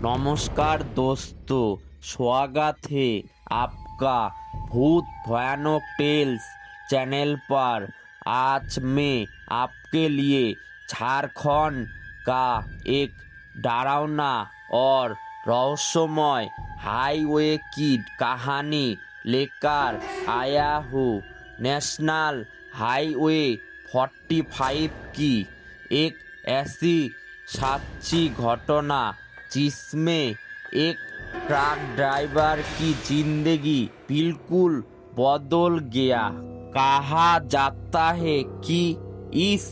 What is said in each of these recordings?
नमस्कार दोस्तों, स्वागत है आपका भूत भयानक टेल्स चैनल पर। आज मैं आपके लिए झारखंड का एक डरावना और रहस्यमय हाईवे की कहानी लेकर आया हूँ। नेशनल हाईवे 45 की एक ऐसी सच्ची घटना जिसमें एक ट्रक ड्राइवर की जिंदगी बिल्कुल बदल गया। कहा जाता है कि इस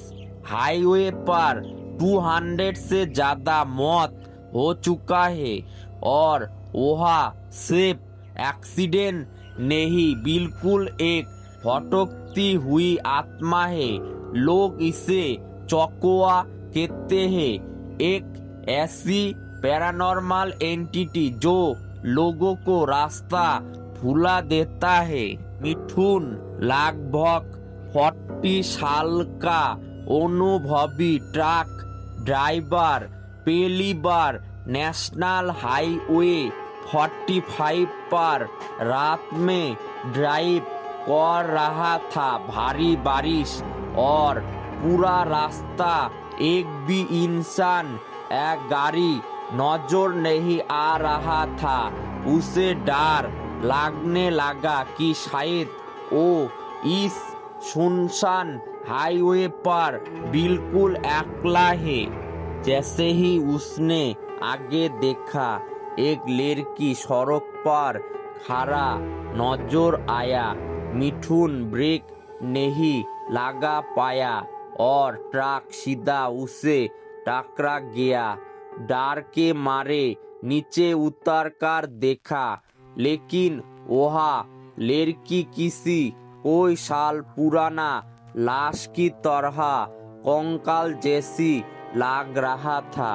हाईवे पर 200 से ज्यादा मौत हो चुका है और वह सिर्फ एक्सीडेंट नहीं, बिल्कुल एक भटकती हुई आत्मा है। लोग इसे चौकोआ कहते हैं, एक ऐसी पैरानॉर्मल एंटिटी जो लोगों को रास्ता भुला देता है। मिठुन लगभग 40 साल का अनुभवी ट्रक ड्राइवर पहली बार नेशनल हाईवे 45 पर रात में ड्राइव कर रहा था। भारी बारिश और पूरा रास्ता एक भी इंसान या गाड़ी नजर नहीं आ रहा था। उसे डर लगने लगा कि शायद वो इस सुनसान हाईवे पर बिल्कुल अकेला है। जैसे ही उसने आगे देखा, एक लड़की सड़क पर खड़ा नजर आया। मिठुन ब्रेक नहीं लगा पाया और ट्रक सीधा उसे टकरा गया। डर के मारे नीचे उतर कर देखा, लेकिन वह लड़की किसी कोई साल पुराना लाश की तरह कंकाल जैसी लग रहा था।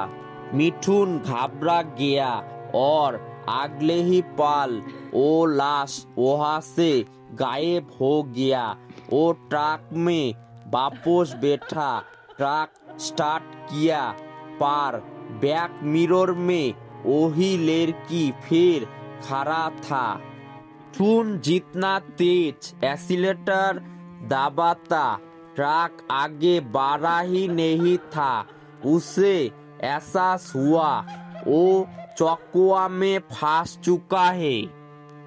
मिठुन घबरा गया और अगले ही पल वो लाश वहां से गायब हो गया। वो ट्रक में वापस बैठा, ट्रक स्टार्ट किया, पर बैक मिरर में वही लड़की फिर खड़ा था। मिठुन जितना तेज एक्सीलेटर दबाता, ट्रक आगे बढ़ा ही नहीं था। उसे एहसास हुआ वो चौकुआ में फंस चुका है।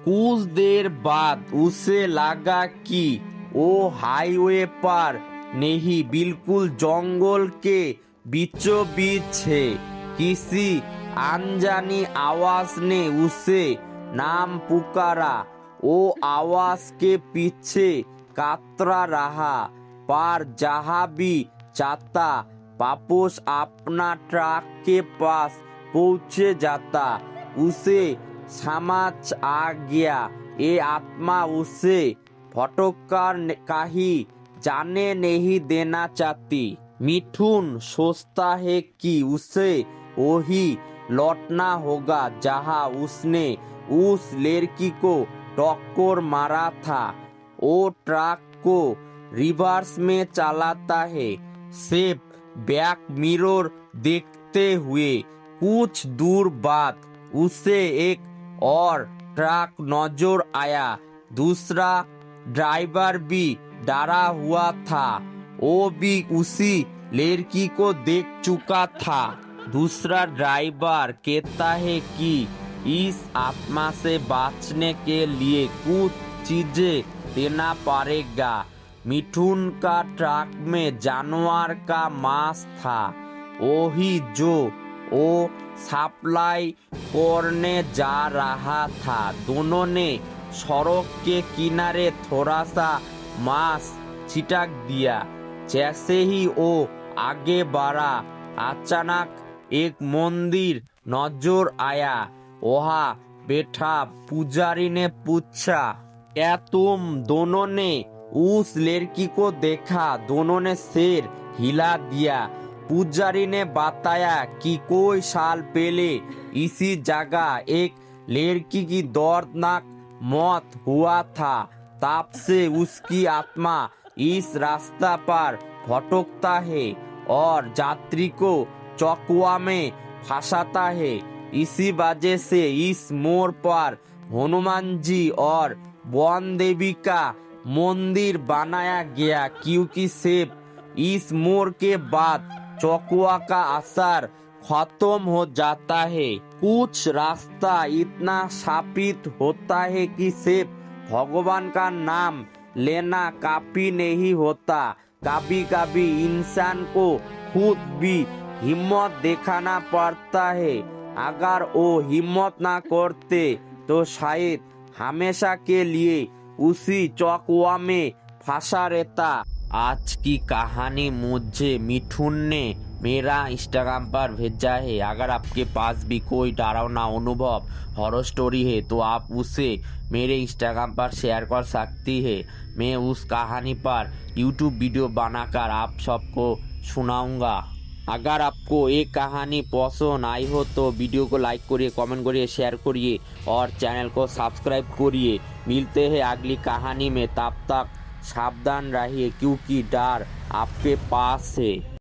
कुछ देर बाद उसे लगा कि वो हाईवे पर नहीं, बिल्कुल जंगल के बीचों बीच है। किसी अनजानी आवाज ने उसे नाम पुकारा। वो आवाज के पीछे कातरा रहा, पर जहां भी जाता वापस अपना ट्रक के पास पहुंचे जाता। उसे समझ आ गया ये आत्मा उसे भटककर कहीं जाने नहीं देना चाहती। मिठुन सोचता है कि उसे वही लौटना होगा जहां उसने उस लड़की को टक्कर मारा था। वो ट्रक को रिवर्स में चलाता है, सिर्फ बैक मिरर देखते हुए। कुछ दूर बाद उसे एक और ट्रक नजर आया। दूसरा ड्राइवर भी डरा हुआ था, वो भी उसी लड़की को देख चुका था। दूसरा ड्राइवर कहता है कि इस आत्मा से बचने के लिए कुछ चीजें देना पड़ेगा। मिठुन का ट्रक में जानवर का मांस था, वही जो वो सप्लाई करने जा रहा था। दोनों ने सड़क के किनारे थोड़ा सा मांस छिटक दिया। जैसे ही वो आगे बढ़ा, अचानक एक मंदिर नजर आया। वहाँ बैठा पुजारी ने पूछा, क्या तुम दोनों ने उस लड़की को देखा? दोनों ने सिर हिला दिया। पुजारी ने बताया कि कोई साल पहले इसी जगह एक लड़की की दर्दनाक मौत हुआ था। तब से उसकी आत्मा इस रास्ता पर भटकता है और यात्री को चौकुआ में फंसाता है। इसी वजह से इस मोड़ पर हनुमान जी और वन देवी का मंदिर बनाया गया, क्योंकि सिर्फ इस मोड़ के बाद चौकुआ का असर खत्म हो जाता है। कुछ रास्ता इतना स्थापित होता है कि सिर्फ भगवान का नाम लेना काफी नहीं होता। कभी कभी इंसान को खुद भी हिम्मत दिखाना पड़ता है। अगर वो हिम्मत ना करते तो शायद हमेशा के लिए उसी चौकुआ में फंसा रहता। आज की कहानी मुझे मिठुन ने मेरा इंस्टाग्राम पर भेजा है। अगर आपके पास भी कोई डरावना अनुभव हॉरर स्टोरी है तो आप उसे मेरे इंस्टाग्राम पर शेयर कर सकती है। मैं उस कहानी पर यूट्यूब वीडियो बनाकर आप सबको सुनाऊंगा। अगर आपको एक कहानी पसंद आई हो तो वीडियो को लाइक करिए, कमेंट करिए, शेयर करिए और चैनल को सब्सक्राइब करिए। मिलते हैं अगली कहानी में, तब तक सावधान रहिए क्योंकि डर आपके पास है।